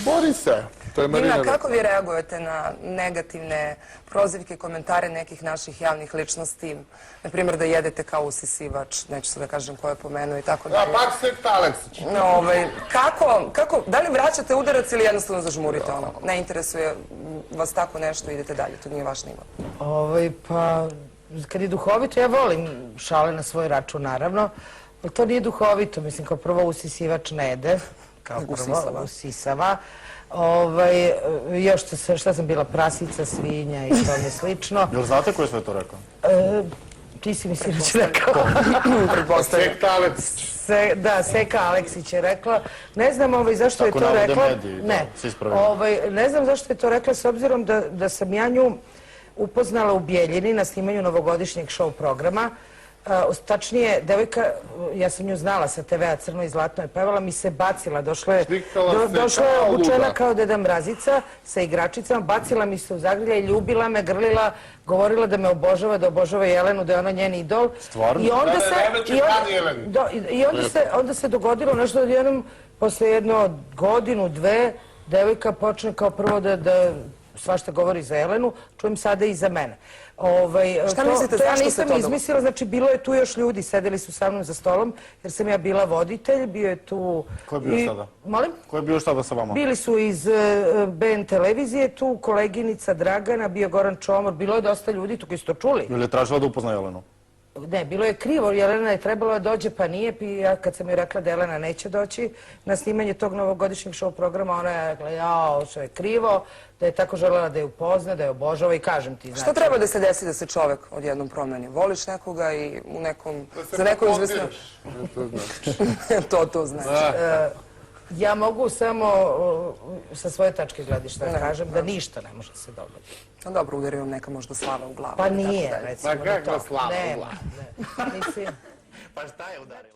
Bori se. To je Marina. Ivna, kako vi reagujete na negativne prozivke i komentare nekih naših javnih ličnosti? Na primjer da jedete kao usisivač, neću se da kažem ko je pomenuo i tako dalje. Pak sekta Aleksić. Da li vraćate udarac ili jednostavno zažmurite ono? Ne interesuje vas tako nešto, idete dalje, to nije vaš nivo. Pa, kad je duhovito, ja volim šale na svoj račun, naravno, ali to nije duhovito, mislim, kao prvo usisivač ne jede, kao prvo usisava. Još šta sam bila, prasica, svinja i tome slično. Jel znate ko je sve to rekao? Ti si mi sinoć rekao. Sekta Aleksić. Da, Seka Aleksić je rekla. Ne znam zašto je to rekla. Ne znam zašto je to rekla, s obzirom da sam ja nju upoznala u Bijeljini na snimanju novogodišnjeg show programa. Tačnije, devojka, ja sam nju znala sa TV-a Crno i zlatno je pevala, mi se bacila, došla je obučena kao Deda Mrazica sa igračicama, bacila mi se u zagrlje i ljubila me, grlila, govorila da me obožava, da obožava Jelenu, da je ona njen idol. Stvarno? I onda se dogodilo nešto da jednom, posle jedno godinu, dve, devojka počne kao prvo da svašta govori za Jelenu, čujem sada i za mene. Šta mislite, zašto se to ja nisam izmislila, znači bilo je tu još ljudi, sedeli su sa mnom za stolom, jer sam ja bila voditelj, bio je tu... Ko je bio sada? Molim? Ko je bio sada sa vama? Bili su iz BN televizije tu, koleginica Dragana, bio Goran Čomor, bilo je dosta ljudi tu koji su to čuli. Ili je tražila da upozna Jelenu? Ne, bilo je krivo, Jelena je trebalo da dođe, pa nije, i ja kad sam joj rekla da Jelena neće doći na snimanje tog novogodišnjeg show programa, ona je rekla, jao, što je krivo, da je tako želela da je upozna, da je obožava i kažem ti, znači... Što treba da se desi da se čovek odjednom promeni? Voliš nekoga i u nekom... za neko izvesno... To znači. Ja mogu samo sa svoje tačke gledišta da kažem da ništa ne može se dogoditi. Dobro, udari vam neka možda slava u glavu. Pa nije, recimo. Pa kakva slava u glavu? Ne, mislim... Pa šta je udarila?